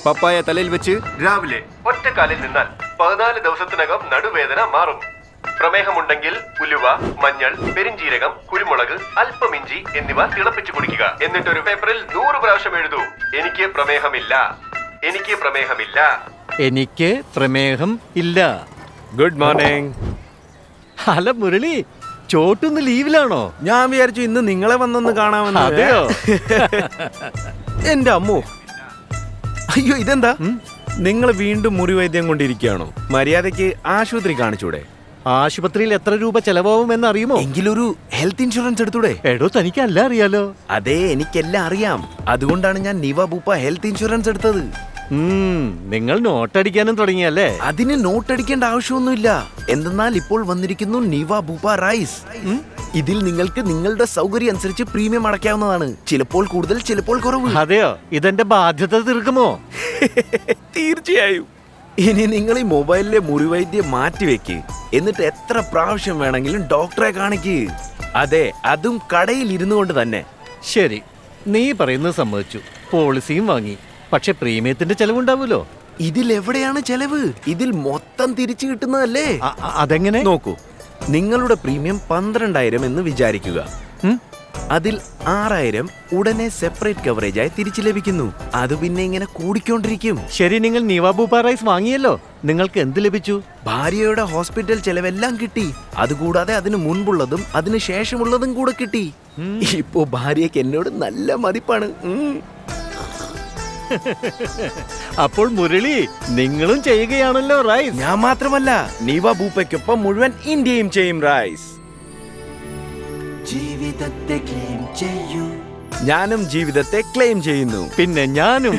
പപ്പായ തലയിൽ വെച്ച് രാവിലെ ഒറ്റക്കാലിൽ നിന്നാൽ 14 ദിവസത്തിനകം നടുവേദന മാറും. പ്രമേഹമുണ്ടെങ്കിൽ ഉലുവ, മഞ്ഞൾ, പെരിഞ്ജീരകം, കുരുമുളക്, അല്പം ഇഞ്ചി എന്നിവ തിളപ്പിച്ച് കുടിക്കുക. എന്നിട്ടൊരു പേപ്പറിൽ 100 പ്രാവശ്യം എഴുതൂ, എനിക്ക് പ്രമേഹമില്ല, എനിക്ക് പ്രമേഹമില്ല, എനിക്ക് പ്രമേഹം ഇല്ല. Good morning. അല്ല മുരളി, ചോട്ടൊന്ന് ലീവിലാണോ? ഞാൻ വിചാരിച്ചു ഇന്ന് നിങ്ങളെ വന്നൊന്ന് കാണാമെന്ന്. അതെയോ? എന്റെ അമ്മോ, അയ്യോ ഇതെന്താ? നിങ്ങൾ വീണ്ടും മുറിവൈദ്യം കൊണ്ടിരിക്കുകയാണോ? മര്യാദയ്ക്ക് ആശുപത്രി കാണിച്ചൂടെ? ആശുപത്രിയിൽ എത്ര രൂപ ചെലവാകുമെന്ന് അറിയുമോ? എങ്കിലൊരു ഹെൽത്ത് ഇൻഷുറൻസ് എടുത്തൂടെ? എടോ, തനിക്കല്ല അറിയാലോ. അതെ, എനിക്കെല്ലാം അറിയാം. അതുകൊണ്ടാണ് ഞാൻ നിവ ബൂപ്പ ഹെൽത്ത് ഇൻഷുറൻസ് എടുത്തത്. നിങ്ങൾ നോട്ടടിക്കാനും തുടങ്ങിയല്ലേ? അതിന് നോട്ടടിക്കേണ്ട ആവശ്യമൊന്നുമില്ല. എന്തെന്നാൽ ഇപ്പോൾ വന്നിരിക്കുന്നു നിവ ബൂപ്പ റൈസ്. ഇതിൽ നിങ്ങൾക്ക് നിങ്ങളുടെ സൗകര്യം അനുസരിച്ച് പ്രീമിയം അടയ്ക്കാവുന്നതാണ്. ചിലപ്പോൾ കൂടുതൽ, ചിലപ്പോൾ കുറവ്. അതെയോ? ഇതെന്റെ ബാധ്യത തീർക്കുമോ? തീർച്ചയായും. ഇനി നിങ്ങൾ ഈ മൊബൈലിലെ മുറിവൈദ്യം മാറ്റിവെക്ക്. എന്നിട്ട് എത്ര പ്രാവശ്യം വേണമെങ്കിലും ഡോക്ടറെ കാണിക്ക്. അതെ, അതും കടയിൽ ഇരുന്നു കൊണ്ട് തന്നെ. ശരി, നീ പറയുന്നത് സമ്മതിച്ചു. പോളിസിയും വാങ്ങി. പക്ഷെ പ്രീമിയത്തിന്റെ ചെലവുണ്ടാവൂലോ? ഇതിലെവിടെയാണ് ചെലവ്? ഇതിൽ മൊത്തം തിരിച്ചു കിട്ടുന്നതല്ലേ? അതെങ്ങനെ? നോക്കൂ, നിങ്ങളുടെ പ്രീമിയം 12,000 എന്ന് വിചാരിക്കുക. അതിൽ 6,000 ഉടനെ സെപ്പറേറ്റ് കവറേജായി തിരിച്ചു ലഭിക്കുന്നു. അത് പിന്നെ ഇങ്ങനെ കൂടിക്കൊണ്ടിരിക്കും. ശരി, നിങ്ങൾ നിവ ബൂപ്പ റൈസ് വാങ്ങിയല്ലോ. നിങ്ങൾക്ക് എന്ത് ലഭിച്ചു? ഭാര്യയുടെ ഹോസ്പിറ്റൽ ചെലവെല്ലാം കിട്ടി. അതുകൂടാതെ അതിന് മുൻപുള്ളതും അതിന് ശേഷമുള്ളതും കൂടെ കിട്ടി. ഇപ്പോ ഭാര്യയ്ക്ക് എന്നോട് നല്ല മതിപ്പാണ്. അപ്പോൾ മുരളി, നിങ്ങളും ചെയ്യുകയാണല്ലോ റൈസ്. ഞാൻ മാത്രമല്ല, നിവ ബൂപ്പയ്ക്കൊപ്പം മുഴുവൻ ഇന്ത്യയും ചെയ്യും റൈസ്. ജീവിതത്തെ ക്ലെയിം ചെയ്യൂ. ഞാനും ജീവിതത്തെ ക്ലെയിം ചെയ്യുന്നു. പിന്നെ ഞാനും.